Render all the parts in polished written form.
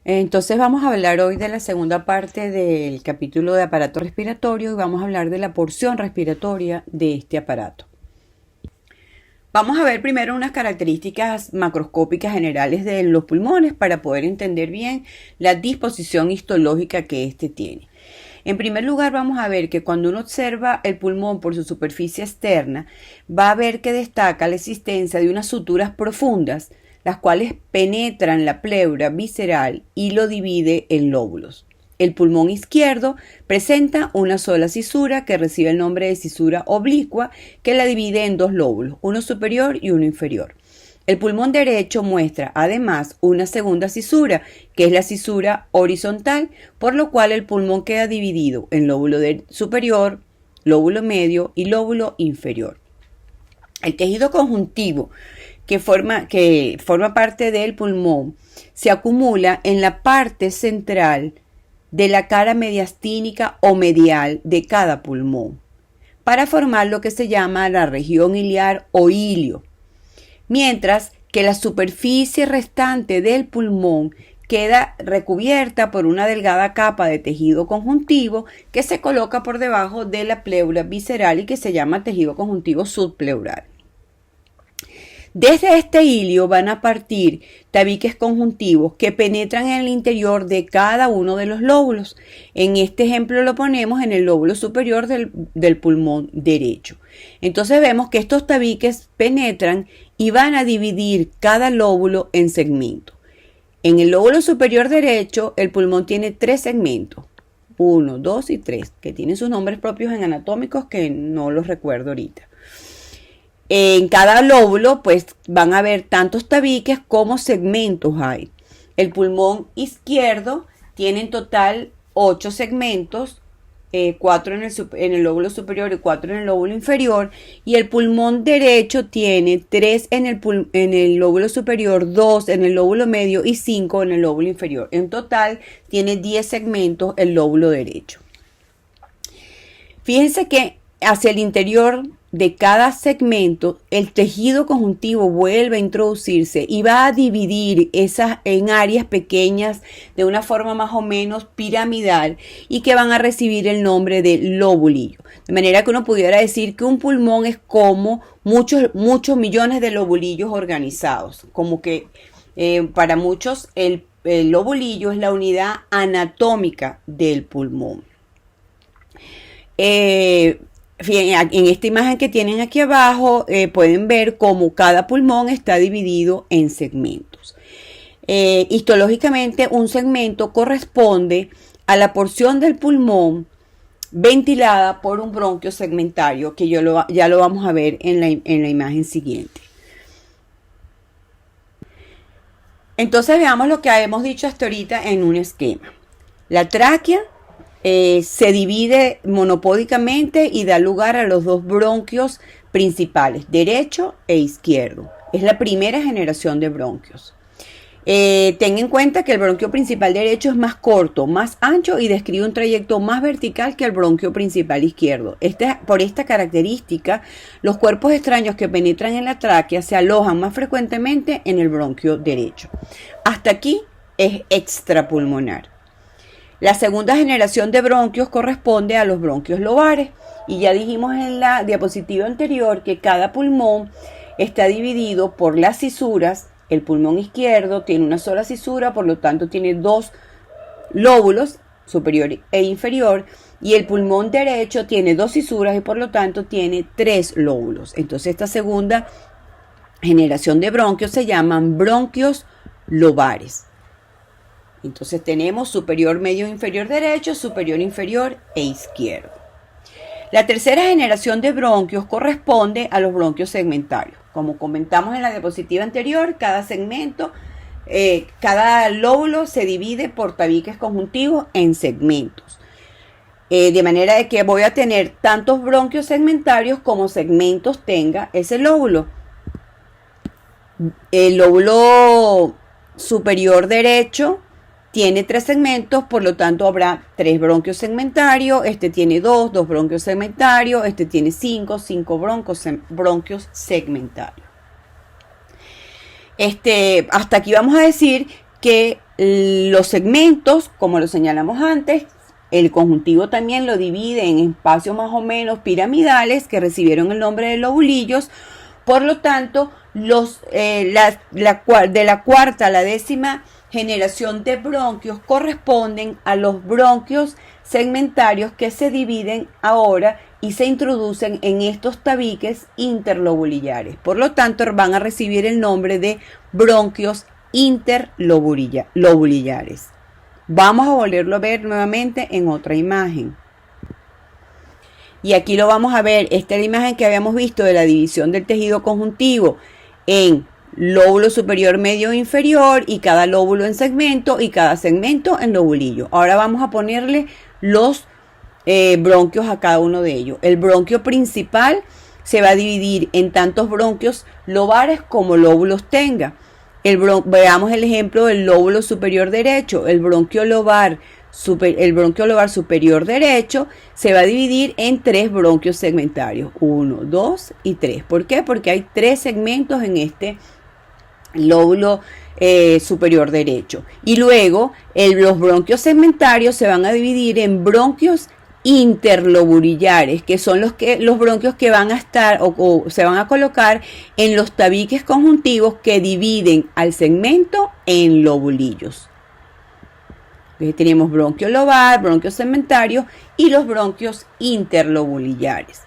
Entonces vamos a hablar hoy de la segunda parte del capítulo de aparato respiratorio y vamos a hablar de la porción respiratoria de este aparato. Vamos a ver primero unas características macroscópicas generales de los pulmones para poder entender bien la disposición histológica que éste tiene. En primer lugar, vamos a ver que cuando uno observa el pulmón por su superficie externa, va a ver que destaca la existencia de unas suturas profundas, las cuales penetran la pleura visceral y lo divide en lóbulos. El pulmón izquierdo presenta una sola cisura que recibe el nombre de cisura oblicua, que la divide en dos lóbulos, uno superior y uno inferior. El pulmón derecho muestra además una segunda cisura, que es la cisura horizontal, por lo cual el pulmón queda dividido en lóbulo superior, lóbulo medio y lóbulo inferior. El tejido conjuntivo que forma parte del pulmón se acumula en la parte central de la cara mediastínica o medial de cada pulmón para formar lo que se llama la región iliar o ilio, mientras que la superficie restante del pulmón queda recubierta por una delgada capa de tejido conjuntivo que se coloca por debajo de la pleura visceral y que se llama tejido conjuntivo subpleural. Desde este hilio van a partir tabiques conjuntivos que penetran en el interior de cada uno de los lóbulos. En este ejemplo lo ponemos en el lóbulo superior del pulmón derecho. Entonces vemos que estos tabiques penetran y van a dividir cada lóbulo en segmentos. En el lóbulo superior derecho el pulmón tiene tres segmentos, 1, 2 y 3, que tienen sus nombres propios en anatómicos que no los recuerdo ahorita. En cada lóbulo pues van a haber tantos tabiques como segmentos hay. El pulmón izquierdo tiene en total 8 segmentos, 4 en el lóbulo superior y 4 en el lóbulo inferior, y el pulmón derecho tiene 3 en el lóbulo superior, 2 en el lóbulo medio y 5 en el lóbulo inferior. En total tiene 10 segmentos el lóbulo derecho. Fíjense que hacia el interior de cada segmento, el tejido conjuntivo vuelve a introducirse y va a dividir esas en áreas pequeñas de una forma más o menos piramidal y que van a recibir el nombre de lobulillo. De manera que uno pudiera decir que un pulmón es como muchos millones de lobulillos organizados. Como que para muchos el lobulillo es la unidad anatómica del pulmón. En esta imagen que tienen aquí abajo pueden ver cómo cada pulmón está dividido en segmentos. Histológicamente un segmento corresponde a la porción del pulmón ventilada por un bronquio segmentario, que ya lo vamos a ver en la imagen siguiente. Entonces veamos lo que hemos dicho hasta ahorita en un esquema. La tráquea se divide monopódicamente y da lugar a los dos bronquios principales, derecho e izquierdo. Es la primera generación de bronquios. Ten en cuenta que el bronquio principal derecho es más corto, más ancho y describe un trayecto más vertical que el bronquio principal izquierdo. Por esta característica, los cuerpos extraños que penetran en la tráquea se alojan más frecuentemente en el bronquio derecho. Hasta aquí es extrapulmonar. La segunda generación de bronquios corresponde a los bronquios lobares, y ya dijimos en la diapositiva anterior que cada pulmón está dividido por las cisuras. El pulmón izquierdo tiene una sola cisura, por lo tanto tiene dos lóbulos, superior e inferior, y el pulmón derecho tiene dos cisuras y por lo tanto tiene 3 lóbulos. Entonces esta segunda generación de bronquios se llaman bronquios lobares. Entonces tenemos superior, medio, inferior derecho, superior, inferior e izquierdo. La tercera generación de bronquios corresponde a los bronquios segmentarios. Como comentamos en la diapositiva anterior, cada segmento, cada lóbulo se divide por tabiques conjuntivos en segmentos. De manera de que voy a tener tantos bronquios segmentarios como segmentos tenga ese lóbulo. El lóbulo superior derecho tiene 3 segmentos, por lo tanto habrá 3 bronquios segmentarios, este tiene 2 bronquios segmentarios, este tiene 5 bronquios segmentarios. Hasta aquí vamos a decir que los segmentos, como lo señalamos antes, el conjuntivo también lo divide en espacios más o menos piramidales que recibieron el nombre de lobulillos. Por lo tanto, de la cuarta a la décima generación de bronquios corresponden a los bronquios segmentarios que se dividen ahora y se introducen en estos tabiques interlobulillares. Por lo tanto, van a recibir el nombre de bronquios interlobulillares. Vamos a volverlo a ver nuevamente en otra imagen. Y aquí lo vamos a ver. Esta es la imagen que habíamos visto de la división del tejido conjuntivo en lóbulo superior, medio e inferior, y cada lóbulo en segmento y cada segmento en lobulillo. Ahora vamos a ponerle los bronquios a cada uno de ellos. El bronquio principal se va a dividir en tantos bronquios lobares como lóbulos tenga. Veamos el ejemplo del lóbulo superior derecho. El bronquio lobar superior derecho se va a dividir en 3 bronquios segmentarios, 1, 2 y 3. ¿Por qué? Porque hay 3 segmentos en este lóbulo superior derecho. Y luego los bronquios segmentarios se van a dividir en bronquios interlobulillares, que son los bronquios que van a estar o se van a colocar en los tabiques conjuntivos que dividen al segmento en lobulillos. Entonces tenemos bronquio lobar, bronquios segmentarios y los bronquios interlobulillares.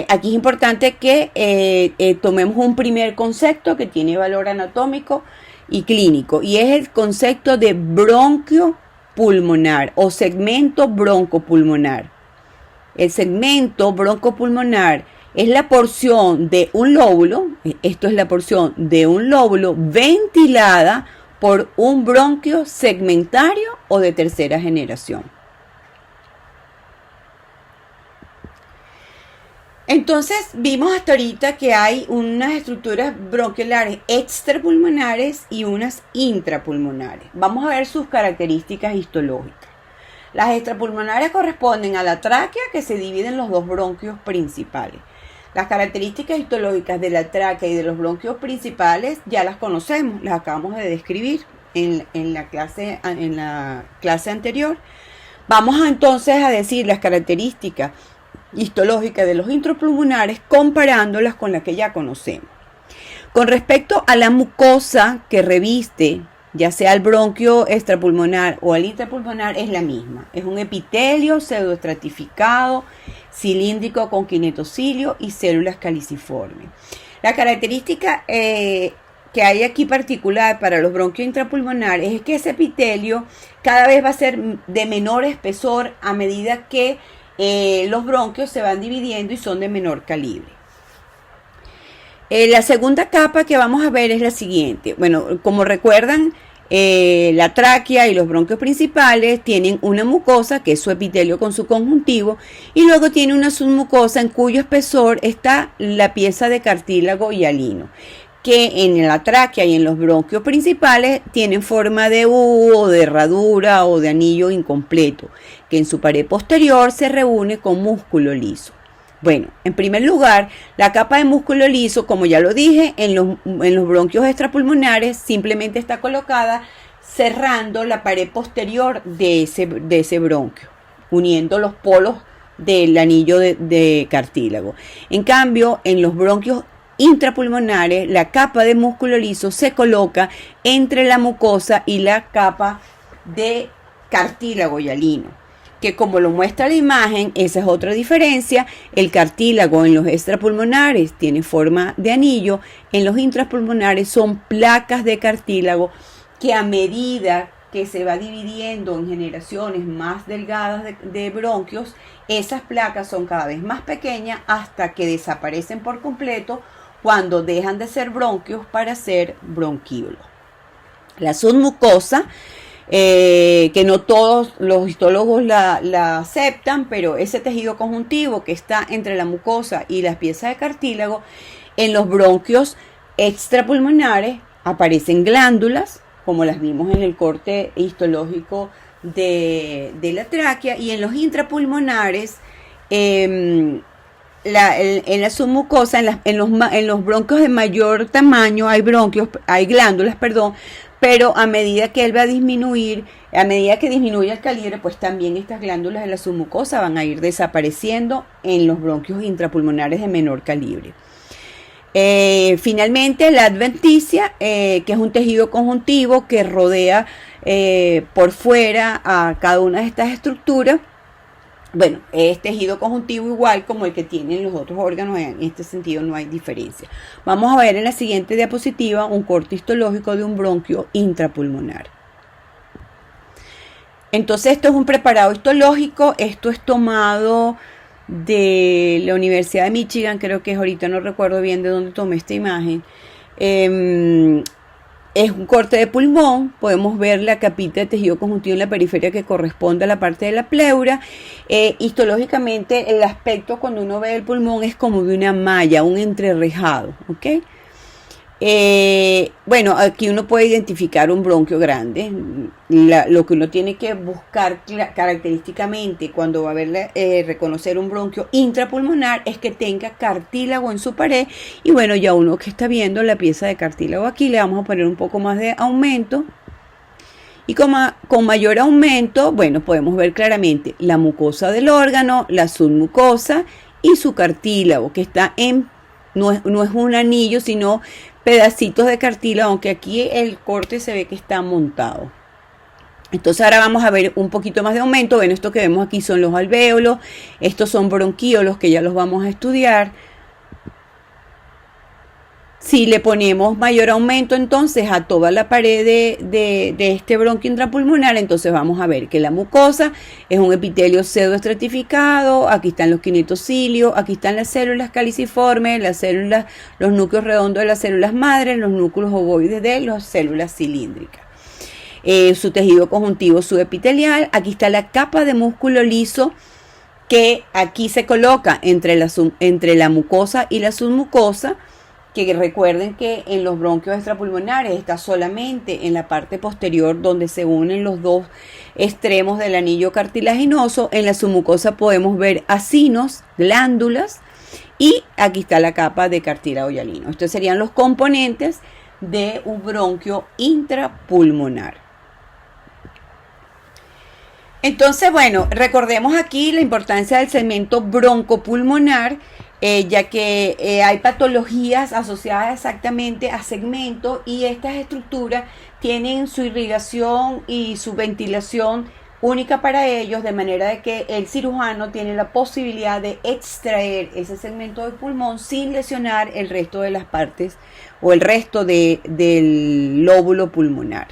Aquí es importante que tomemos un primer concepto que tiene valor anatómico y clínico, y es el concepto de bronquio pulmonar o segmento broncopulmonar. El segmento broncopulmonar es la porción de un lóbulo, esto es la porción de un lóbulo ventilada por un bronquio segmentario o de tercera generación. Entonces vimos hasta ahorita que hay unas estructuras bronquiolares extrapulmonares y unas intrapulmonares. Vamos a ver sus características histológicas. Las extrapulmonares corresponden a la tráquea, que se divide en los 2 bronquios principales. Las características histológicas de la tráquea y de los bronquios principales ya las conocemos, las acabamos de describir en la clase anterior. Vamos entonces a decir las características histológica de los intrapulmonares comparándolas con las que ya conocemos. Con respecto a la mucosa que reviste, ya sea el bronquio extrapulmonar o el intrapulmonar, es la misma. Es un epitelio pseudoestratificado, cilíndrico con kinetocilio y células caliciformes. La característica que hay aquí particular para los bronquios intrapulmonares es que ese epitelio cada vez va a ser de menor espesor a medida que los bronquios se van dividiendo y son de menor calibre. La segunda capa que vamos a ver es la siguiente. Bueno, como recuerdan, la tráquea y los bronquios principales tienen una mucosa, que es su epitelio con su conjuntivo, y luego tiene una submucosa en cuyo espesor está la pieza de cartílago hialino, que en la tráquea y en los bronquios principales tienen forma de U o de herradura o de anillo incompleto, que en su pared posterior se reúne con músculo liso. Bueno, en primer lugar, la capa de músculo liso, como ya lo dije, en los bronquios extrapulmonares simplemente está colocada cerrando la pared posterior de ese bronquio, uniendo los polos del anillo de cartílago. En cambio, en los bronquios intrapulmonares, la capa de músculo liso se coloca entre la mucosa y la capa de cartílago hialino, que como lo muestra la imagen, esa es otra diferencia. El cartílago en los extrapulmonares tiene forma de anillo, en los intrapulmonares son placas de cartílago que a medida que se va dividiendo en generaciones más delgadas de bronquios, esas placas son cada vez más pequeñas hasta que desaparecen por completo cuando dejan de ser bronquios para ser bronquíolos. La submucosa, que no todos los histólogos la aceptan, pero ese tejido conjuntivo que está entre la mucosa y las piezas de cartílago, en los bronquios extrapulmonares aparecen glándulas, como las vimos en el corte histológico de la tráquea, y en los intrapulmonares, en la submucosa, en los bronquios de mayor tamaño hay glándulas, pero a medida que él va a disminuir, a medida que disminuye el calibre, pues también estas glándulas de la submucosa van a ir desapareciendo en los bronquios intrapulmonares de menor calibre. Finalmente, la adventicia, que es un tejido conjuntivo que rodea por fuera a cada una de estas estructuras. Bueno, es tejido conjuntivo igual como el que tienen los otros órganos, en este sentido no hay diferencia. Vamos a ver en la siguiente diapositiva un corte histológico de un bronquio intrapulmonar. Entonces esto es un preparado histológico, esto es tomado de la Universidad de Michigan, creo que es, ahorita no recuerdo bien de dónde tomé esta imagen. Es un corte de pulmón, podemos ver la capita de tejido conjuntivo en la periferia que corresponde a la parte de la pleura. Histológicamente el aspecto cuando uno ve el pulmón es como de una malla, un entrerrejado, ¿ok? Bueno, aquí uno puede identificar un bronquio grande. Lo que uno tiene que buscar característicamente cuando va a ver, reconocer un bronquio intrapulmonar es que tenga cartílago en su pared. Y bueno, ya uno que está viendo la pieza de cartílago aquí, le vamos a poner un poco más de aumento. Y con mayor aumento, bueno, podemos ver claramente la mucosa del órgano, la submucosa y su cartílago, que está en, no es un anillo, sino pedacitos de cartílago, aunque aquí el corte se ve que está montado. Entonces ahora vamos a ver un poquito más de aumento. Bueno, esto que vemos aquí son los alvéolos, estos son bronquíolos que ya los vamos a estudiar. Si le ponemos mayor aumento entonces a toda la pared de este bronquio intrapulmonar, entonces vamos a ver que la mucosa es un epitelio pseudoestratificado, aquí están los kinetocilios, aquí están las células caliciformes, las células, los núcleos redondos de las células madres, los núcleos ovoides de las células cilíndricas. Su tejido conjuntivo subepitelial, aquí está la capa de músculo liso que aquí se coloca entre la mucosa y la submucosa, que recuerden que en los bronquios extrapulmonares está solamente en la parte posterior donde se unen los dos extremos del anillo cartilaginoso. En la submucosa podemos ver acinos, glándulas, y aquí está la capa de cartílago hialino. Estos serían los componentes de un bronquio intrapulmonar. Entonces, bueno, recordemos aquí la importancia del segmento broncopulmonar, ya que hay patologías asociadas exactamente a segmentos y estas estructuras tienen su irrigación y su ventilación única para ellos, de manera de que el cirujano tiene la posibilidad de extraer ese segmento del pulmón sin lesionar el resto de las partes o el resto del lóbulo pulmonar.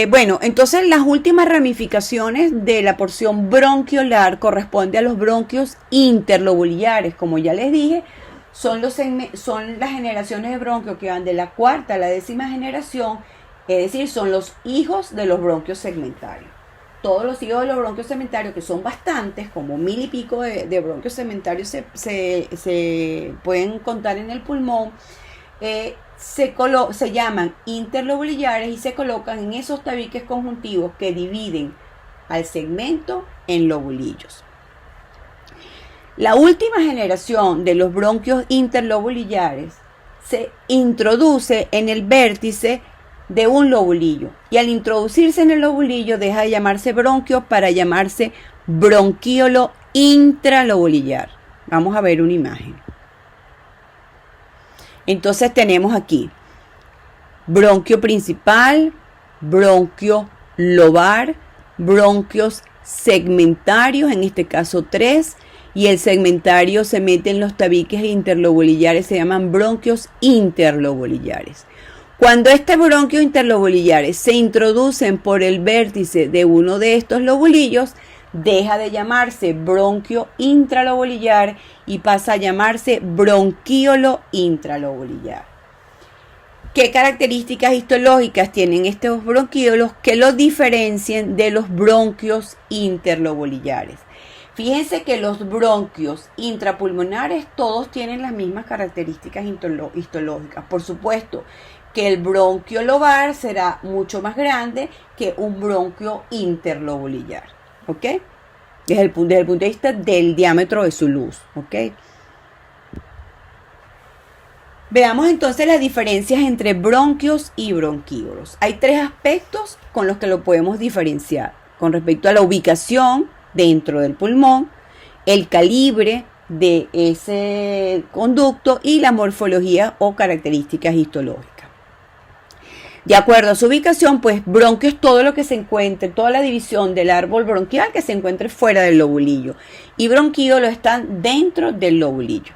Bueno, entonces las últimas ramificaciones de la porción bronquiolar corresponde a los bronquios interlobulares. Como ya les dije, son las generaciones de bronquios que van de la cuarta a la 10ª generación, es decir, son los hijos de los bronquios segmentarios. Todos los hijos de los bronquios segmentarios, que son bastantes, como 1000 y pico de bronquios segmentarios se pueden contar en el pulmón, se llaman interlobulares y se colocan en esos tabiques conjuntivos que dividen al segmento en lobulillos. La última generación de los bronquios interlobulares se introduce en el vértice de un lobulillo y al introducirse en el lobulillo deja de llamarse bronquio para llamarse bronquíolo intralobular. Vamos a ver una imagen. Entonces tenemos aquí bronquio principal, bronquio lobar, bronquios segmentarios, en este caso 3, y el segmentario se mete en los tabiques interlobulares, se llaman bronquios interlobulares. Cuando este bronquio interlobulares se introducen por el vértice de uno de estos lobulillos, deja de llamarse bronquio intralobular y pasa a llamarse bronquíolo intralobular. ¿Qué características histológicas tienen estos bronquíolos que los diferencien de los bronquios interlobulares? Fíjense que los bronquios intrapulmonares todos tienen las mismas características histológicas. Por supuesto que el bronquio lobar será mucho más grande que un bronquio interlobular. ¿Ok? Desde el punto de vista del diámetro de su luz. ¿Ok? Veamos entonces las diferencias entre bronquios y bronquíolos. Hay tres aspectos con los que lo podemos diferenciar. Con respecto a la ubicación dentro del pulmón, el calibre de ese conducto y la morfología o características histológicas. De acuerdo a su ubicación, pues bronquio es todo lo que se encuentre, toda la división del árbol bronquial que se encuentre fuera del lobulillo. Y bronquíolos están dentro del lobulillo.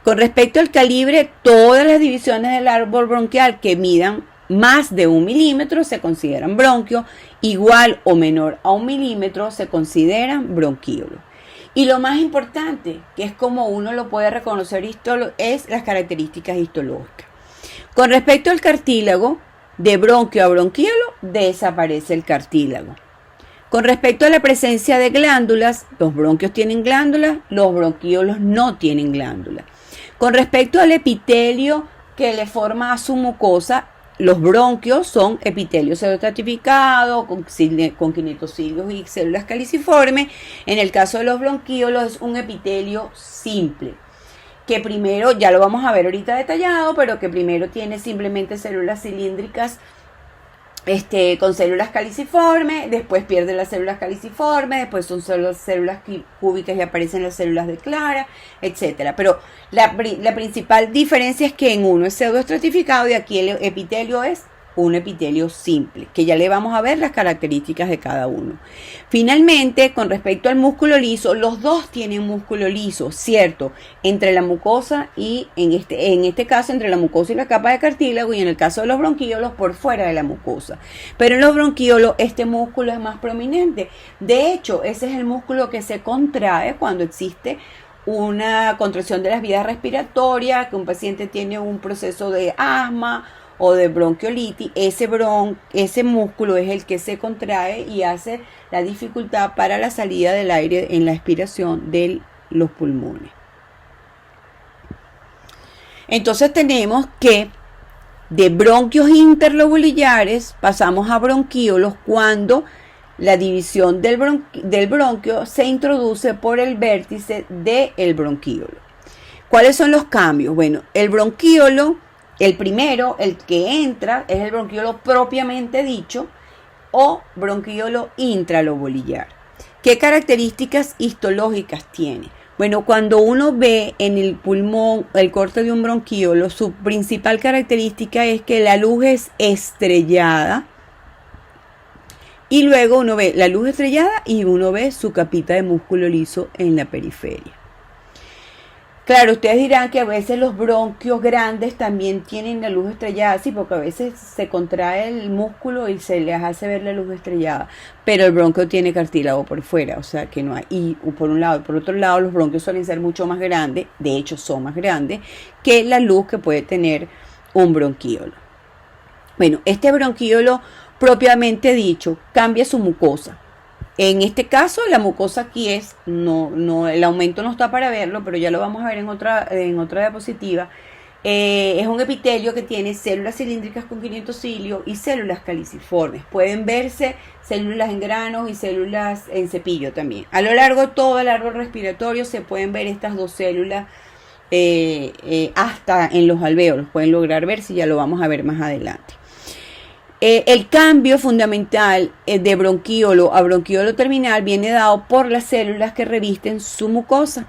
Con respecto al calibre, todas las divisiones del árbol bronquial que midan más de 1 milímetro se consideran bronquios, igual o menor a 1 milímetro se consideran bronquíolos. Y lo más importante, que es como uno lo puede reconocer, es las características histológicas. Con respecto al cartílago, de bronquio a bronquíolo, desaparece el cartílago. Con respecto a la presencia de glándulas, los bronquios tienen glándulas, los bronquíolos no tienen glándulas. Con respecto al epitelio que le forma a su mucosa, los bronquios son epitelio pseudoestratificado con kinetocilios y células caliciformes. En el caso de los bronquíolos es un epitelio simple, que primero, ya lo vamos a ver ahorita detallado, pero que primero tiene simplemente células cilíndricas con células caliciformes, después pierde las células caliciformes, después son células cúbicas y aparecen las células de clara, etc. Pero la principal diferencia es que en uno es pseudoestratificado y aquí el epitelio es un epitelio simple, que ya le vamos a ver las características de cada uno. Finalmente, con respecto al músculo liso, los dos tienen músculo liso, cierto, entre la mucosa y en este caso entre la mucosa y la capa de cartílago, y en el caso de los bronquíolos por fuera de la mucosa. Pero en los bronquíolos este músculo es más prominente. De hecho, ese es el músculo que se contrae cuando existe una contracción de las vías respiratorias, que un paciente tiene un proceso de asma o de bronquiolitis. Ese músculo es el que se contrae y hace la dificultad para la salida del aire en la expiración de los pulmones. Entonces tenemos que de bronquios interlobulillares pasamos a bronquíolos cuando la división del bronquio se introduce por el vértice del bronquíolo. ¿Cuáles son los cambios? Bueno, el bronquíolo, el primero, el que entra, es el bronquíolo propiamente dicho o bronquíolo intralobulillar. ¿Qué características histológicas tiene? Bueno, cuando uno ve en el pulmón el corte de un bronquíolo, su principal característica es que la luz es estrellada. Y luego uno ve la luz estrellada y uno ve su capita de músculo liso en la periferia. Claro, ustedes dirán que a veces los bronquios grandes también tienen la luz estrellada, sí, porque a veces se contrae el músculo y se les hace ver la luz estrellada, pero el bronquio tiene cartílago por fuera, o sea que no hay, y por un lado, y por otro lado los bronquios suelen ser mucho más grandes, de hecho son más grandes, que la luz que puede tener un bronquíolo. Bueno, este bronquíolo propiamente dicho cambia su mucosa. En este caso la mucosa aquí es, el aumento no está para verlo, pero ya lo vamos a ver en otra diapositiva. Es un epitelio que tiene células cilíndricas con kinetocilio y células caliciformes. Pueden verse células en granos y células en cepillo también. A lo largo de todo el árbol respiratorio se pueden ver estas dos células hasta en los alvéolos. Pueden lograr ver si ya lo vamos a ver más adelante. El cambio fundamental de bronquíolo a bronquíolo terminal viene dado por las células que revisten su mucosa.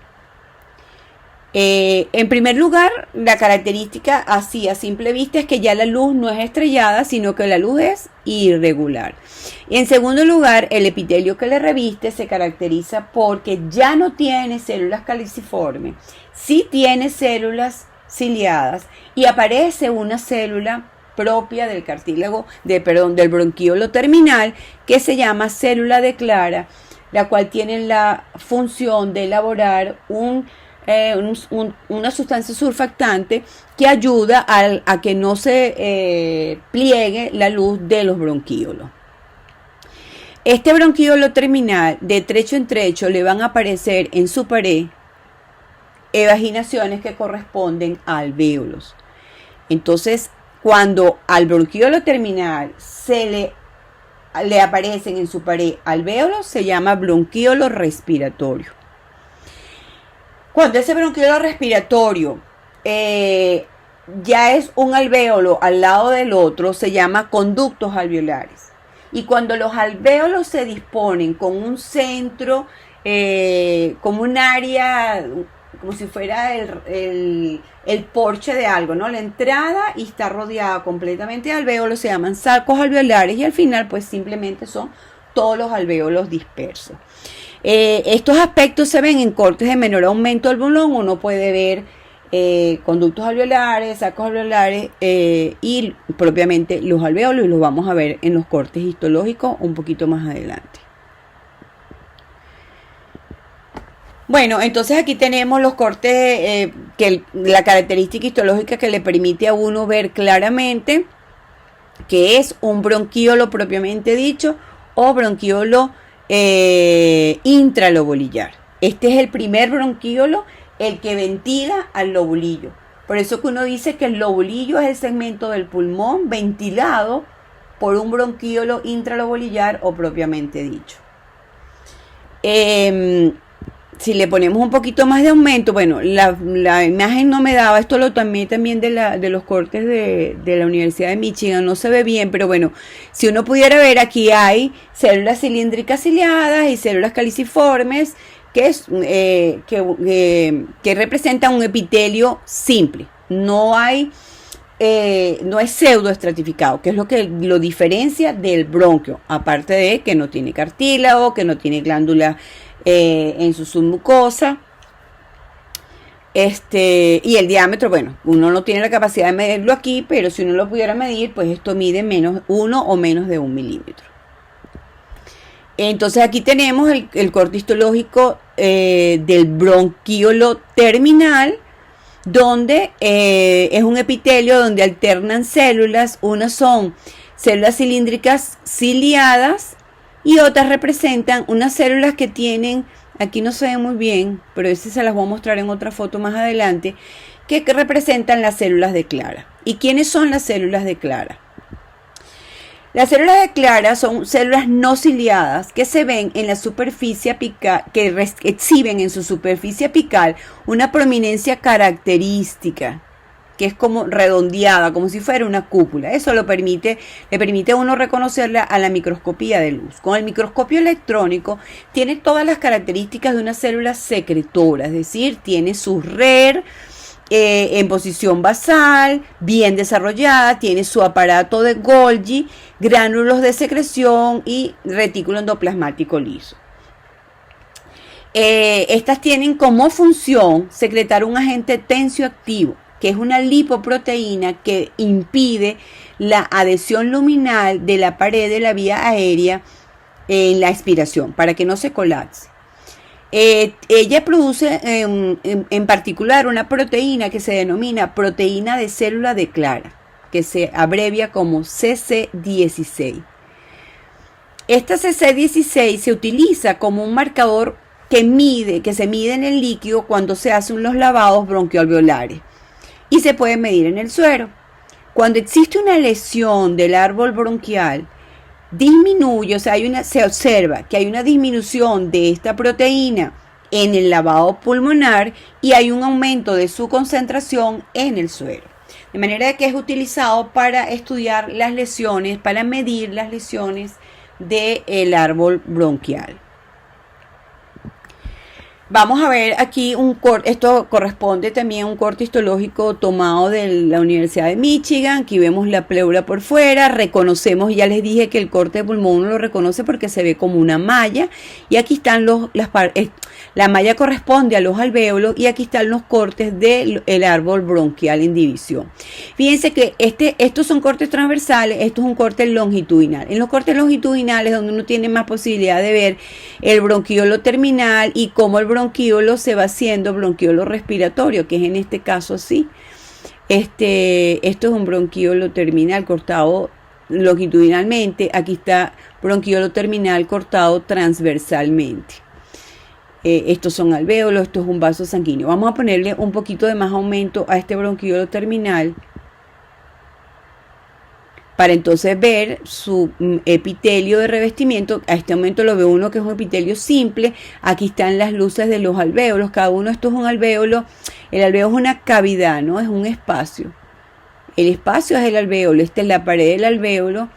En primer lugar, la característica así a simple vista es que ya la luz no es estrellada, sino que la luz es irregular. Y en segundo lugar, el epitelio que le reviste se caracteriza porque ya no tiene células caliciformes, sí tiene células ciliadas y aparece una célula propia del cartílago, del bronquíolo terminal, que se llama célula de Clara, la cual tiene la función de elaborar una sustancia surfactante que ayuda a que no se pliegue la luz de los bronquíolos. Este bronquíolo terminal, de trecho en trecho, le van a aparecer en su pared evaginaciones que corresponden a alvéolos. Entonces, cuando al bronquíolo terminal le aparecen en su pared alvéolos, se llama bronquíolo respiratorio. Cuando ese bronquíolo respiratorio ya es un alvéolo al lado del otro, se llama conductos alveolares. Y cuando los alvéolos se disponen con un centro, como un área, como si fuera el porche de algo, ¿no? La entrada y está rodeada completamente de alvéolos, se llaman sacos alveolares y al final pues simplemente son todos los alvéolos dispersos. Estos aspectos se ven en cortes de menor aumento del volumen. Uno puede ver conductos alveolares, sacos alveolares y propiamente los alvéolos, y los vamos a ver en los cortes histológicos un poquito más adelante. Bueno, entonces aquí tenemos los cortes, la característica histológica que le permite a uno ver claramente que es un bronquiolo propiamente dicho o bronquiolo intralobolillar. Este es el primer bronquiolo, el que ventila al lobulillo. Por eso que uno dice que el lobulillo es el segmento del pulmón ventilado por un bronquiolo intralobolillar o propiamente dicho. Si le ponemos un poquito más de aumento, bueno, la imagen no me daba, esto lo tomé también de los cortes de la Universidad de Michigan, no se ve bien, pero bueno, si uno pudiera ver, aquí hay células cilíndricas ciliadas y células caliciformes que representan un epitelio simple, no es pseudoestratificado, que es lo que lo diferencia del bronquio, aparte de que no tiene cartílago, que no tiene glándula en su submucosa, y el diámetro, bueno, uno no tiene la capacidad de medirlo aquí, pero si uno lo pudiera medir, pues esto mide 1 o menos de 1 milímetro. Entonces aquí tenemos el corte histológico del bronquiolo terminal, donde es un epitelio donde alternan células. Unas son células cilíndricas ciliadas y otras representan unas células que tienen, aquí no se ve muy bien, pero ese se las voy a mostrar en otra foto más adelante, que representan las células de Clara. ¿Y quiénes son las células de Clara? Las células de Clara son células no ciliadas que se ven en la superficie apical, que exhiben en su superficie apical una prominencia característica, que es como redondeada, como si fuera una cúpula. Eso le permite a uno reconocerla a la microscopía de luz. Con el microscopio electrónico tiene todas las características de una célula secretora, es decir, tiene su RER en posición basal, bien desarrollada, tiene su aparato de Golgi, gránulos de secreción y retículo endoplasmático liso. Estas tienen como función secretar un agente tensioactivo, que es una lipoproteína que impide la adhesión luminal de la pared de la vía aérea en la expiración, para que no se colapse. Ella produce en particular una proteína que se denomina proteína de célula de Clara, que se abrevia como CC16. Esta CC16 se utiliza como un marcador que se mide en el líquido cuando se hacen los lavados bronquioalveolares y se puede medir en el suero. Cuando existe una lesión del árbol bronquial, disminuye, o sea, se observa que hay una disminución de esta proteína en el lavado pulmonar y hay un aumento de su concentración en el suero. De manera que es utilizado para estudiar las lesiones, para medir las lesiones del árbol bronquial. Vamos a ver aquí un corte, esto corresponde también a un corte histológico tomado de la Universidad de Michigan. Aquí vemos la pleura por fuera, reconocemos, ya les dije que el corte de pulmón uno lo reconoce porque se ve como una malla, y aquí están la malla corresponde a los alvéolos y aquí están los cortes del árbol bronquial en división. Fíjense que estos son cortes transversales, esto es un corte longitudinal. En los cortes longitudinales donde uno tiene más posibilidad de ver el bronquiolo terminal y cómo el bronquiolo se va haciendo bronquiolo respiratorio, que es en este caso así. Esto es un bronquiolo terminal cortado longitudinalmente. Aquí está bronquiolo terminal cortado transversalmente. Estos son alvéolos, esto es un vaso sanguíneo. Vamos a ponerle un poquito de más aumento a este bronquiolo terminal para entonces ver su epitelio de revestimiento. A este momento lo ve uno que es un epitelio simple. Aquí están las luces de los alvéolos. Cada uno de estos es un alvéolo. El alvéolo es una cavidad, ¿no? Es un espacio. El espacio es el alvéolo, esta es la pared del alvéolo,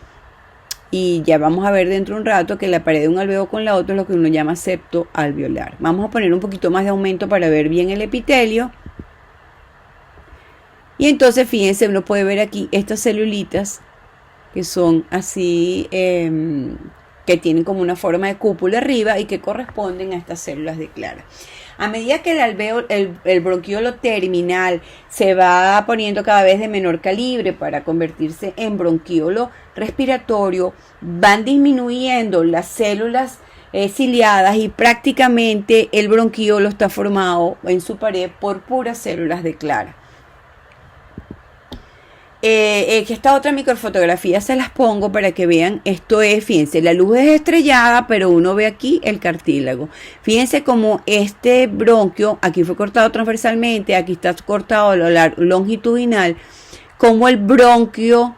y ya vamos a ver dentro de un rato que la pared de un alvéolo con la otra es lo que uno llama septo alveolar. Vamos a poner un poquito más de aumento para ver bien el epitelio. Y entonces fíjense, uno puede ver aquí estas celulitas que son así, que tienen como una forma de cúpula arriba y que corresponden a estas células de Clara. A medida que el bronquiolo terminal se va poniendo cada vez de menor calibre para convertirse en bronquiolo respiratorio, van disminuyendo las células ciliadas y prácticamente el bronquiolo está formado en su pared por puras células de Clara. Que esta otra microfotografía se las pongo para que vean. Esto es, fíjense, la luz es estrellada, pero uno ve aquí el cartílago. Fíjense como este bronquio, aquí fue cortado transversalmente, aquí está cortado a lo longitudinal, como el bronquio,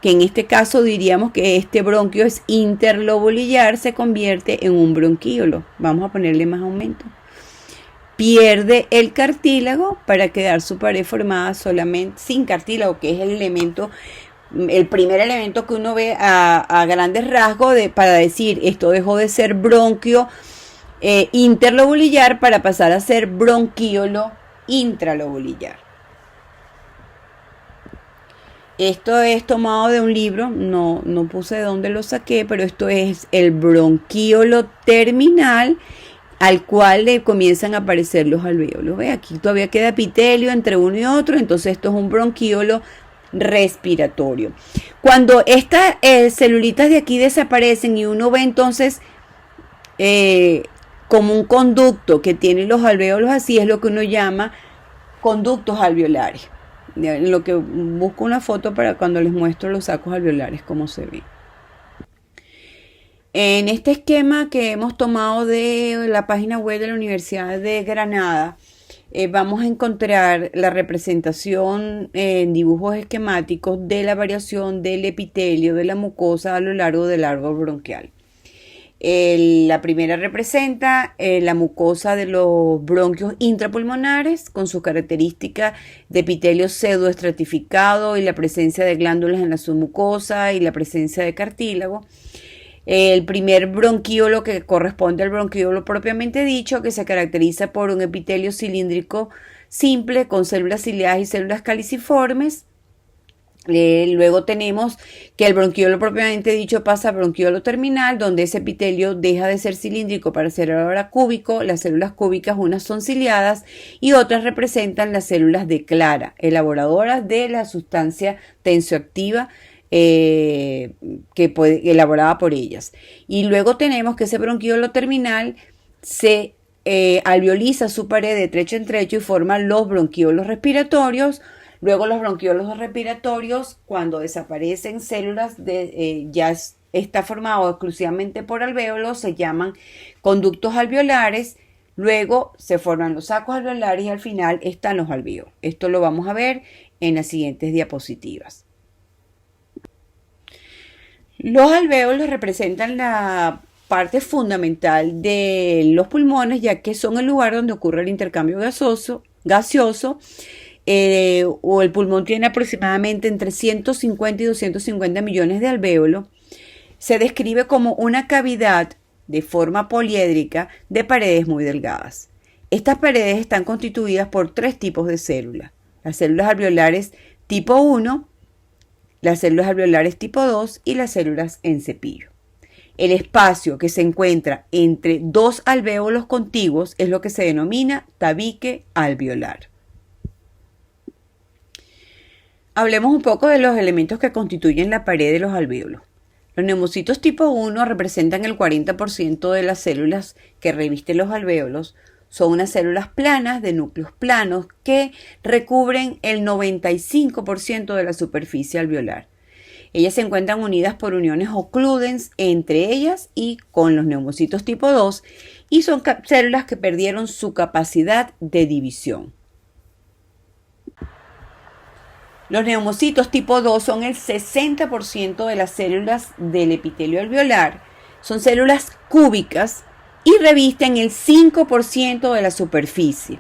que en este caso diríamos que este bronquio es interlobulillar, se convierte en un bronquíolo. Vamos a ponerle más aumento. Pierde el cartílago para quedar su pared formada solamente sin cartílago, que es el elemento, el primer elemento que uno ve a grandes rasgos para decir esto dejó de ser bronquio interlobulillar para pasar a ser bronquíolo intralobulillar. Esto es tomado de un libro, no puse de dónde lo saqué, pero esto es el bronquíolo terminal, al cual le comienzan a aparecer los alvéolos. ¿Ve? Aquí todavía queda epitelio entre uno y otro, entonces esto es un bronquíolo respiratorio. Cuando estas celulitas de aquí desaparecen y uno ve entonces como un conducto que tiene los alvéolos así, es lo que uno llama conductos alveolares. En lo que busco una foto para cuando les muestro los sacos alveolares, cómo se ven. En este esquema que hemos tomado de la página web de la Universidad de Granada, vamos a encontrar la representación en dibujos esquemáticos de la variación del epitelio de la mucosa a lo largo del árbol bronquial. La primera representa la mucosa de los bronquios intrapulmonares con sus características de epitelio pseudoestratificado y la presencia de glándulas en la submucosa y la presencia de cartílago. El primer bronquíolo, que corresponde al bronquíolo propiamente dicho, que se caracteriza por un epitelio cilíndrico simple con células ciliadas y células caliciformes. Luego tenemos que el bronquíolo propiamente dicho pasa a bronquíolo terminal, donde ese epitelio deja de ser cilíndrico para ser ahora cúbico. Las células cúbicas, unas son ciliadas y otras representan las células de Clara, elaboradoras de la sustancia tensioactiva elaborada por ellas. Y luego tenemos que ese bronquíolo terminal se alveoliza su pared de trecho en trecho y forma los bronquíolos respiratorios. Luego los bronquíolos respiratorios, cuando desaparecen células ya está formado exclusivamente por alvéolos, se llaman conductos alveolares. Luego se forman los sacos alveolares y al final están los alvéolos. Esto lo vamos a ver en las siguientes diapositivas. Los alvéolos representan la parte fundamental de los pulmones, ya que son el lugar donde ocurre el intercambio gaseoso. O el pulmón tiene aproximadamente entre 150 y 250 millones de alvéolos. Se describe como una cavidad de forma poliédrica de paredes muy delgadas. Estas paredes están constituidas por tres tipos de células: las células alveolares tipo 1, las células alveolares tipo 2 y las células en cepillo. El espacio que se encuentra entre dos alvéolos contiguos es lo que se denomina tabique alveolar. Hablemos un poco de los elementos que constituyen la pared de los alvéolos. Los neumocitos tipo 1 representan el 40% de las células que revisten los alvéolos. Son unas células planas de núcleos planos que recubren el 95% de la superficie alveolar. Ellas se encuentran unidas por uniones ocludens entre ellas y con los neumocitos tipo 2 y son células que perdieron su capacidad de división. Los neumocitos tipo 2 son el 60% de las células del epitelio alveolar. Son células cúbicas y revisten el 5% de la superficie.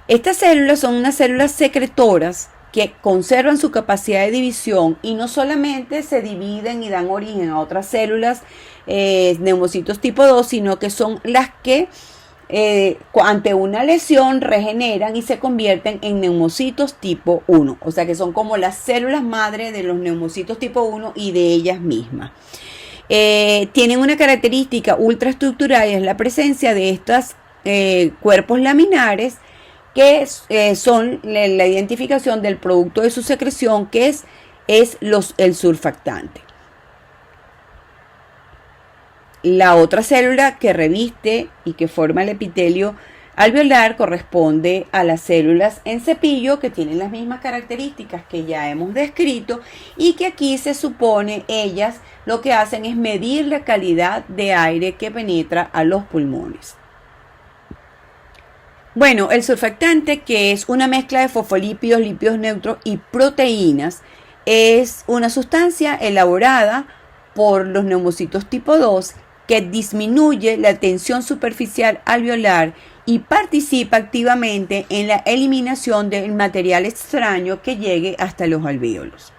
Estas células son unas células secretoras que conservan su capacidad de división y no solamente se dividen y dan origen a otras células, neumocitos tipo 2, sino que son las que ante una lesión regeneran y se convierten en neumocitos tipo 1. O sea que son como las células madre de los neumocitos tipo 1 y de ellas mismas. Tienen una característica ultraestructural y es la presencia de estos cuerpos laminares que son la identificación del producto de su secreción, que es el surfactante. La otra célula que reviste y que forma el epitelio alveolar corresponde a las células en cepillo, que tienen las mismas características que ya hemos descrito y que aquí se supone ellas lo que hacen es medir la calidad de aire que penetra a los pulmones. Bueno, el surfactante, que es una mezcla de fosfolípidos, lípidos neutros y proteínas, es una sustancia elaborada por los neumocitos tipo 2 que disminuye la tensión superficial alveolar y participa activamente en la eliminación del material extraño que llegue hasta los alvéolos.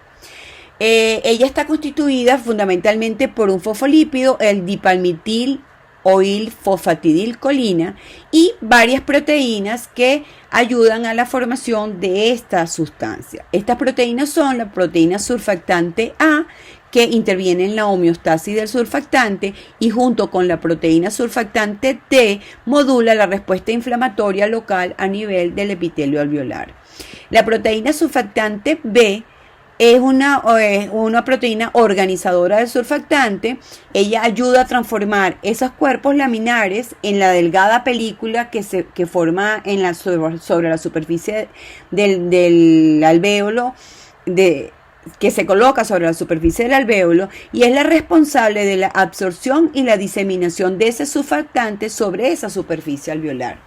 Ella está constituida fundamentalmente por un fosfolípido, el dipalmitil oil fosfatidilcolina, y varias proteínas que ayudan a la formación de esta sustancia. Estas proteínas son la proteína surfactante A, que interviene en la homeostasis del surfactante, y junto con la proteína surfactante T modula la respuesta inflamatoria local a nivel del epitelio alveolar. La proteína surfactante B es una proteína organizadora del surfactante. Ella ayuda a transformar esos cuerpos laminares en la delgada película que forma sobre la superficie del alvéolo, que se coloca sobre la superficie del alvéolo, y es la responsable de la absorción y la diseminación de ese surfactante sobre esa superficie alveolar.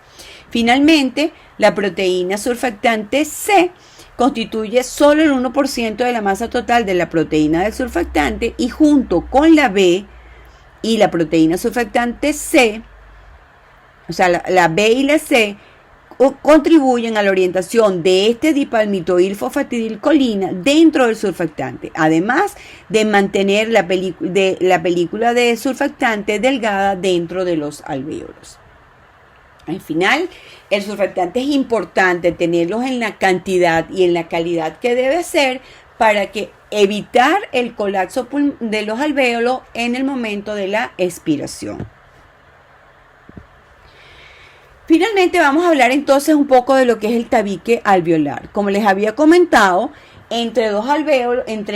Finalmente, la proteína surfactante C constituye solo el 1% de la masa total de la proteína del surfactante, y junto con la B y la proteína surfactante C, o sea, la B y la C, contribuyen a la orientación de este dipalmitoil fosfatidilcolina dentro del surfactante, además de mantener la película de surfactante delgada dentro de los alvéolos. Al final, el surfactante es importante tenerlos en la cantidad y en la calidad que debe ser para evitar el colapso de los alvéolos en el momento de la expiración. Finalmente vamos a hablar entonces un poco de lo que es el tabique alveolar. Como les había comentado, entre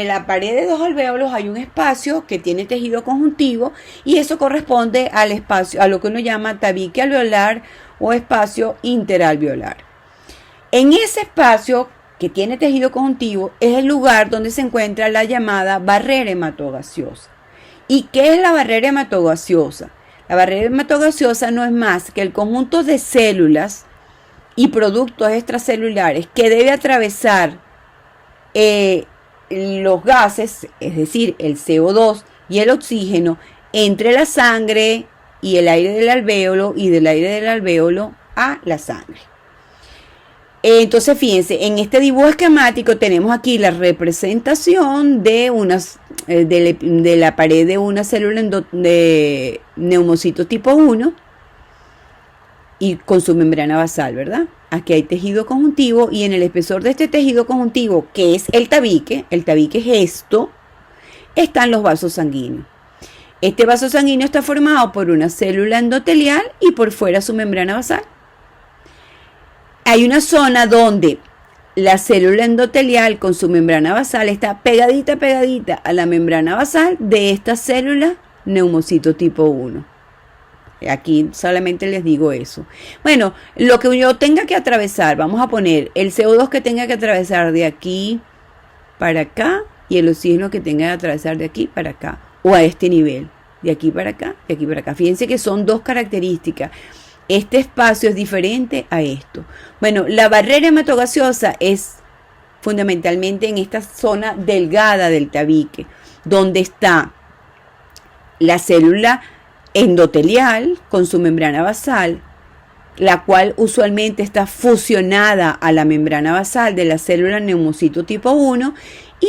la pared de dos alvéolos hay un espacio que tiene tejido conjuntivo, y eso corresponde al espacio, a lo que uno llama tabique alveolar o espacio interalveolar. En ese espacio que tiene tejido conjuntivo es el lugar donde se encuentra la llamada barrera hematogaseosa. ¿Y qué es la barrera hematogaseosa? La barrera hematogaseosa no es más que el conjunto de células y productos extracelulares que debe atravesar los gases, es decir, el CO2 y el oxígeno, entre la sangre y el aire del alvéolo, y del aire del alvéolo a la sangre. Entonces, fíjense, en este dibujo esquemático tenemos aquí la representación de la pared de una célula de neumocito tipo 1 y con su membrana basal, ¿verdad? Aquí hay tejido conjuntivo, y en el espesor de este tejido conjuntivo, que es el tabique es esto, están los vasos sanguíneos. Este vaso sanguíneo está formado por una célula endotelial y por fuera su membrana basal. Hay una zona donde la célula endotelial con su membrana basal está pegadita a la membrana basal de esta célula neumocito tipo 1. Aquí solamente les digo eso. Bueno, lo que yo tenga que atravesar, vamos a poner el CO2 que tenga que atravesar de aquí para acá, y el oxígeno que tenga que atravesar de aquí para acá, o a este nivel, de aquí para acá, de aquí para acá. Fíjense que son dos características. Este espacio es diferente a esto. Bueno, la barrera hematogaseosa es fundamentalmente en esta zona delgada del tabique, donde está la célula endotelial con su membrana basal, la cual usualmente está fusionada a la membrana basal de la célula neumocito tipo 1 y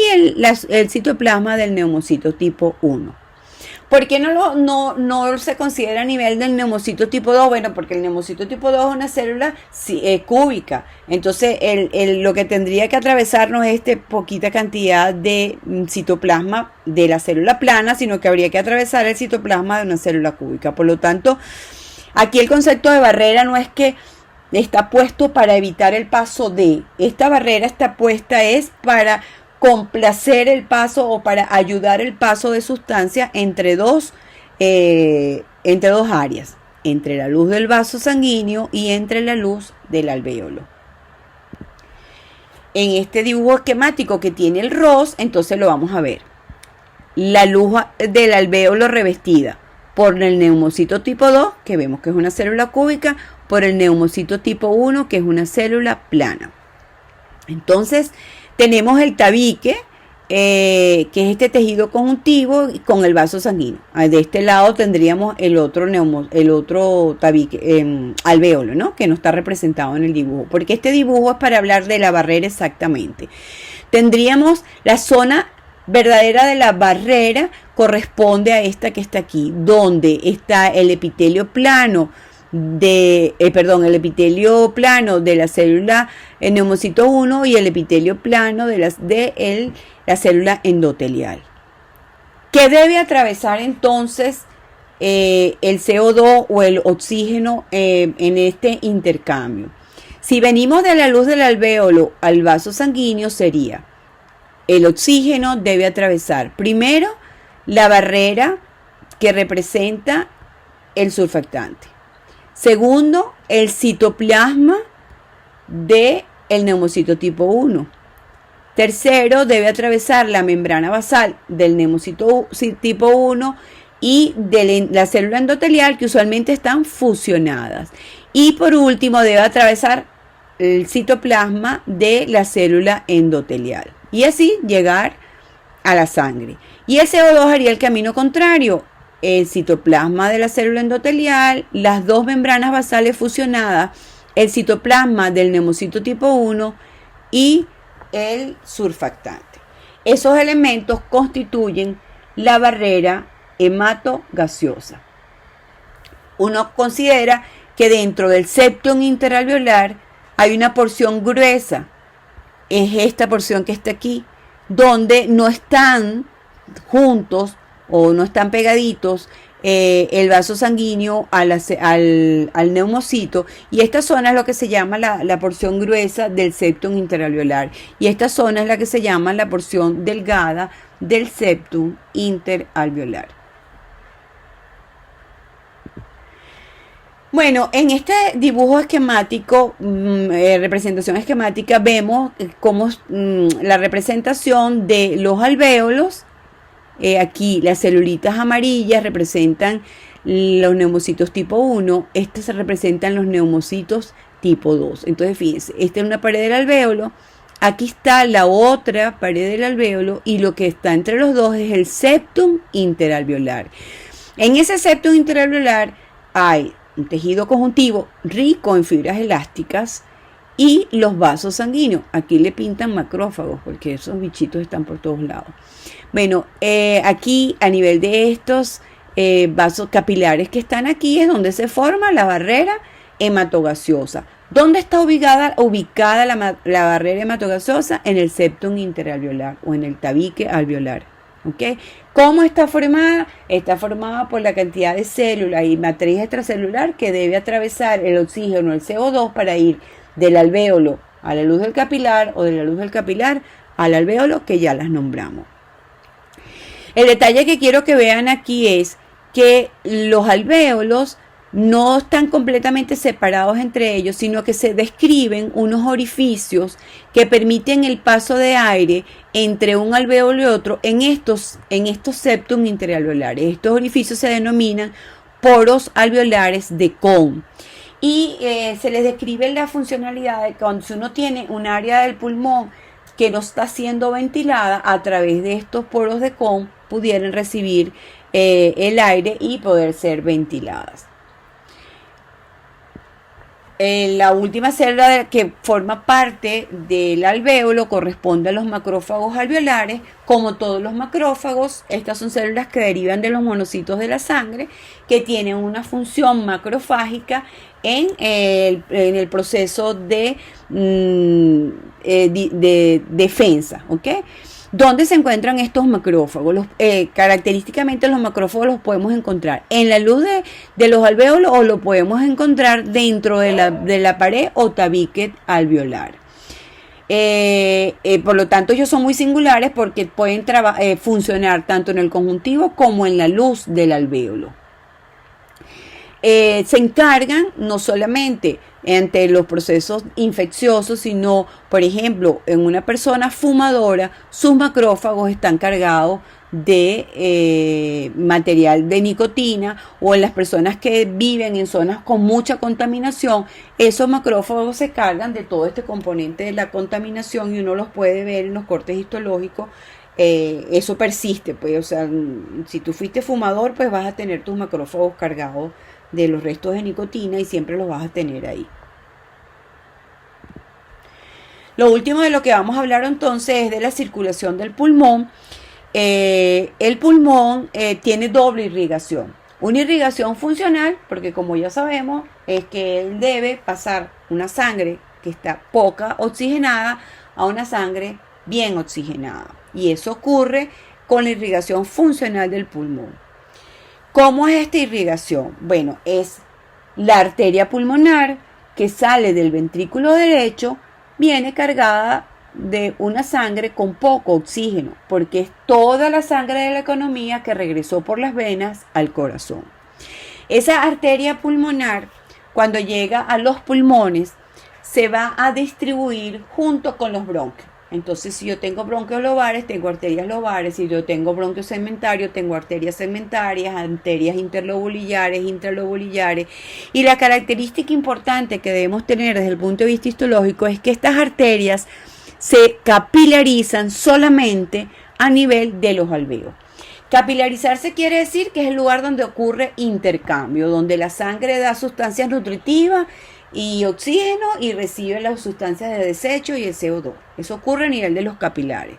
el citoplasma del neumocito tipo 1. ¿Por qué no se considera a nivel del neumocito tipo 2? Bueno, porque el neumocito tipo 2 es una célula cúbica. Entonces, lo que tendría que atravesar no es poquita cantidad de citoplasma de la célula plana, sino que habría que atravesar el citoplasma de una célula cúbica. Por lo tanto, aquí el concepto de barrera no es que está puesto para evitar el paso de. Esta barrera está puesta es para complacer el paso o para ayudar el paso de sustancias entre dos áreas, entre la luz del vaso sanguíneo y entre la luz del alvéolo. En este dibujo esquemático que tiene el ROS, entonces lo vamos a ver. La luz del alvéolo revestida por el neumocito tipo 2, que vemos que es una célula cúbica, por el neumocito tipo 1, que es una célula plana. Entonces, tenemos el tabique, que es este tejido conjuntivo con el vaso sanguíneo. De este lado tendríamos el otro tabique, alvéolo, ¿no? Que no está representado en el dibujo, porque este dibujo es para hablar de la barrera exactamente. Tendríamos la zona verdadera de la barrera, corresponde a esta que está aquí, donde está el epitelio plano el epitelio plano de la célula neumocito 1 y el epitelio plano de la célula endotelial. ¿Qué debe atravesar entonces el CO2 o el oxígeno en este intercambio? Si venimos de la luz del alvéolo al vaso sanguíneo, sería el oxígeno debe atravesar primero la barrera que representa el surfactante. Segundo, el citoplasma del neumocito tipo 1. Tercero, debe atravesar la membrana basal del neumocito tipo 1 y de la célula endotelial, que usualmente están fusionadas. Y por último, debe atravesar el citoplasma de la célula endotelial. Y así llegar a la sangre. Y el CO2 haría el camino contrario. El citoplasma de la célula endotelial, las dos membranas basales fusionadas, el citoplasma del neumocito tipo 1 y el surfactante. Esos elementos constituyen la barrera hematogaseosa. Uno considera que dentro del septum interalveolar hay una porción gruesa, es esta porción que está aquí, donde no están juntos o no están pegaditos el vaso sanguíneo al neumocito, y esta zona es lo que se llama la porción gruesa del septum interalveolar, y esta zona es la que se llama la porción delgada del septum interalveolar. Bueno, en este dibujo esquemático, representación esquemática, vemos cómo la representación de los alvéolos. Aquí las celulitas amarillas representan los neumocitos tipo 1, estas se representan los neumocitos tipo 2. Entonces, fíjense, esta es una pared del alvéolo, aquí está la otra pared del alvéolo y lo que está entre los dos es el septum interalveolar. En ese septum interalveolar hay un tejido conjuntivo rico en fibras elásticas y los vasos sanguíneos. Aquí le pintan macrófagos porque esos bichitos están por todos lados. Bueno, aquí a nivel de estos vasos capilares que están aquí es donde se forma la barrera hematogaseosa. ¿Dónde está ubicada la barrera hematogaseosa? En el septum interalveolar o en el tabique alveolar. ¿Okay? ¿Cómo está formada? Está formada por la cantidad de células y matriz extracelular que debe atravesar el oxígeno, el CO2, para ir del alvéolo a la luz del capilar o de la luz del capilar al alvéolo, que ya las nombramos. El detalle que quiero que vean aquí es que los alvéolos no están completamente separados entre ellos, sino que se describen unos orificios que permiten el paso de aire entre un alvéolo y otro en estos septum interalveolares. Estos orificios se denominan poros alveolares de Kohn. Y se les describe la funcionalidad de cuando si uno tiene un área del pulmón que no está siendo ventilada, a través de estos poros de Kohn pudieran recibir el aire y poder ser ventiladas. La última célula que forma parte del alvéolo corresponde a los macrófagos alveolares. Como todos los macrófagos, estas son células que derivan de los monocitos de la sangre, que tienen una función macrofágica en el proceso de defensa, ¿ok? ¿Dónde se encuentran estos macrófagos? Característicamente los macrófagos los podemos encontrar en la luz de los alvéolos, o lo podemos encontrar dentro de la pared o tabique alveolar. Por lo tanto, ellos son muy singulares porque pueden funcionar tanto en el conjuntivo como en la luz del alvéolo. Se encargan no solamente ante los procesos infecciosos, sino, por ejemplo, en una persona fumadora, sus macrófagos están cargados de material de nicotina, o en las personas que viven en zonas con mucha contaminación, esos macrófagos se cargan de todo este componente de la contaminación, y uno los puede ver en los cortes histológicos. Eso persiste, pues, o sea, si tú fuiste fumador, pues vas a tener tus macrófagos cargados de los restos de nicotina, y siempre los vas a tener ahí. Lo último de lo que vamos a hablar entonces es de la circulación del pulmón. El pulmón tiene doble irrigación. Una irrigación funcional, porque como ya sabemos, es que él debe pasar una sangre que está poca oxigenada a una sangre bien oxigenada. Y eso ocurre con la irrigación funcional del pulmón. ¿Cómo es esta irrigación? Bueno, es la arteria pulmonar que sale del ventrículo derecho, viene cargada de una sangre con poco oxígeno, porque es toda la sangre de la economía que regresó por las venas al corazón. Esa arteria pulmonar, cuando llega a los pulmones, se va a distribuir junto con los bronquios. Entonces, si yo tengo bronquios lobares, tengo arterias lobares. Si yo tengo bronquios segmentarios, tengo arterias segmentarias, arterias interlobulares, intralobulares. Y la característica importante que debemos tener desde el punto de vista histológico es que estas arterias se capilarizan solamente a nivel de los alvéolos. Capilarizarse quiere decir que es el lugar donde ocurre intercambio, donde la sangre da sustancias nutritivas y oxígeno y recibe las sustancias de desecho y el CO2. Eso ocurre a nivel de los capilares.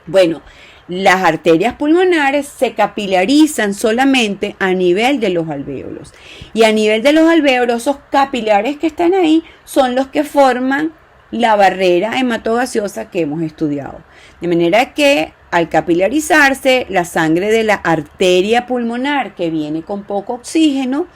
Bueno, las arterias pulmonares se capilarizan solamente a nivel de los alvéolos. Y a nivel de los alvéolos, esos capilares que están ahí son los que forman la barrera hematogaseosa que hemos estudiado. De manera que al capilarizarse, la sangre de la arteria pulmonar que viene con poco oxígeno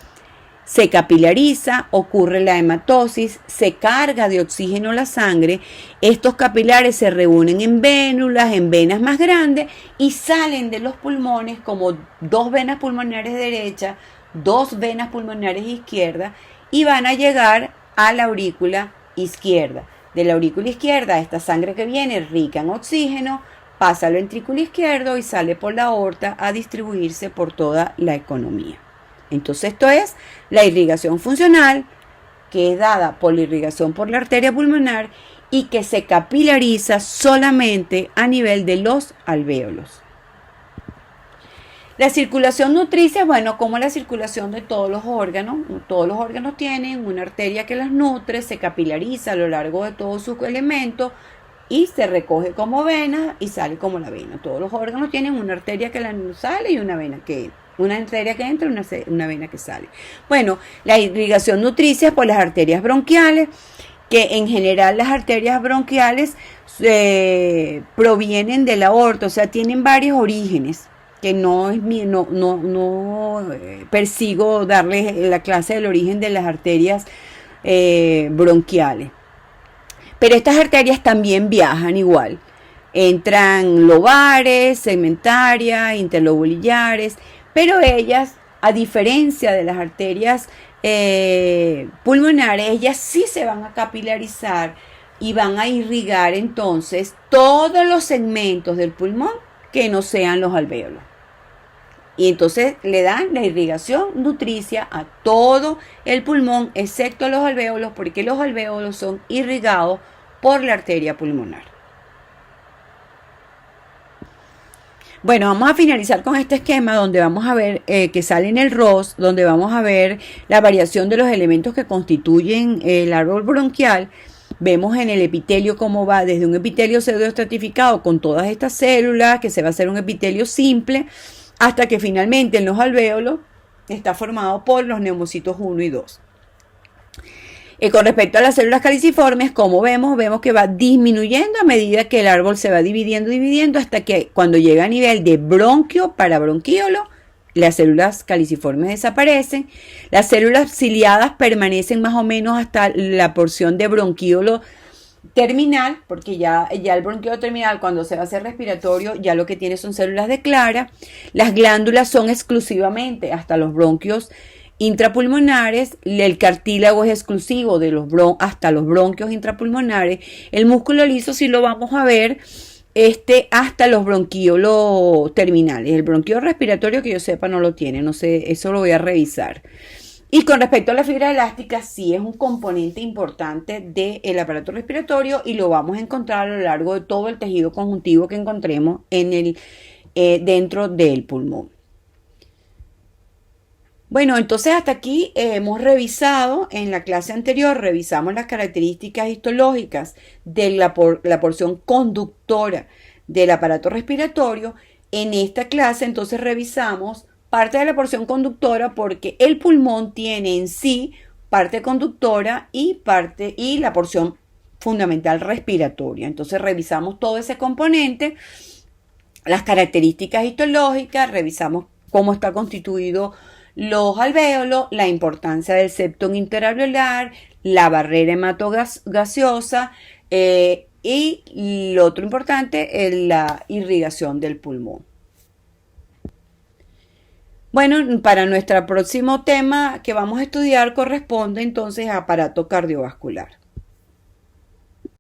se capilariza, ocurre la hematosis, se carga de oxígeno la sangre, estos capilares se reúnen en vénulas, en venas más grandes, y salen de los pulmones como dos venas pulmonares derechas, dos venas pulmonares izquierdas, y van a llegar a la aurícula izquierda. De la aurícula izquierda, esta sangre que viene rica en oxígeno, pasa al ventrículo izquierdo y sale por la aorta a distribuirse por toda la economía. Entonces, esto es la irrigación funcional, que es dada por la irrigación por la arteria pulmonar y que se capilariza solamente a nivel de los alvéolos. La circulación nutricia, bueno, como la circulación de todos los órganos tienen una arteria que las nutre, se capilariza a lo largo de todos sus elementos y se recoge como vena y sale como la vena. Todos los órganos tienen una arteria que la sale y una vena que entra. Una arteria que entra y una vena que sale. Bueno, la irrigación nutricia es por las arterias bronquiales, que en general las arterias bronquiales provienen de la aorta, o sea, tienen varios orígenes, que no persigo darles la clase del origen de las arterias bronquiales. Pero estas arterias también viajan igual. Entran lobares, segmentarias, interlobulares, pero ellas, a diferencia de las arterias pulmonares, ellas sí se van a capilarizar y van a irrigar entonces todos los segmentos del pulmón que no sean los alvéolos. Y entonces le dan la irrigación nutricia a todo el pulmón, excepto los alvéolos, porque los alvéolos son irrigados por la arteria pulmonar. Bueno, vamos a finalizar con este esquema donde vamos a ver que sale en el ROS, donde vamos a ver la variación de los elementos que constituyen el árbol bronquial. Vemos en el epitelio cómo va desde un epitelio pseudoestratificado con todas estas células, que se va a hacer un epitelio simple, hasta que finalmente en los alvéolos está formado por los neumocitos 1 y 2. Con respecto a las células caliciformes, como vemos que va disminuyendo a medida que el árbol se va dividiendo, hasta que cuando llega a nivel de bronquio para bronquíolo, las células caliciformes desaparecen. Las células ciliadas permanecen más o menos hasta la porción de bronquíolo terminal, porque ya el bronquíolo terminal, cuando se va a hacer respiratorio, ya lo que tiene son células de Clara. Las glándulas son exclusivamente hasta los bronquios intrapulmonares, el cartílago es exclusivo de hasta los bronquios intrapulmonares. El músculo liso sí lo vamos a ver hasta los bronquíolos terminales. El bronquíolo respiratorio, que yo sepa, no lo tiene, no sé, eso lo voy a revisar. Y con respecto a la fibra elástica, sí es un componente importante del aparato respiratorio y lo vamos a encontrar a lo largo de todo el tejido conjuntivo que encontremos dentro del pulmón. Bueno, entonces hasta aquí hemos revisado, en la clase anterior revisamos las características histológicas de la porción conductora del aparato respiratorio. En esta clase entonces revisamos parte de la porción conductora, porque el pulmón tiene en sí parte conductora y la porción fundamental respiratoria. Entonces revisamos todo ese componente, las características histológicas, revisamos cómo está constituido los alvéolos, la importancia del septum interalveolar, la barrera hematogaseosa y lo otro importante es la irrigación del pulmón. Bueno, para nuestro próximo tema que vamos a estudiar corresponde entonces a aparato cardiovascular.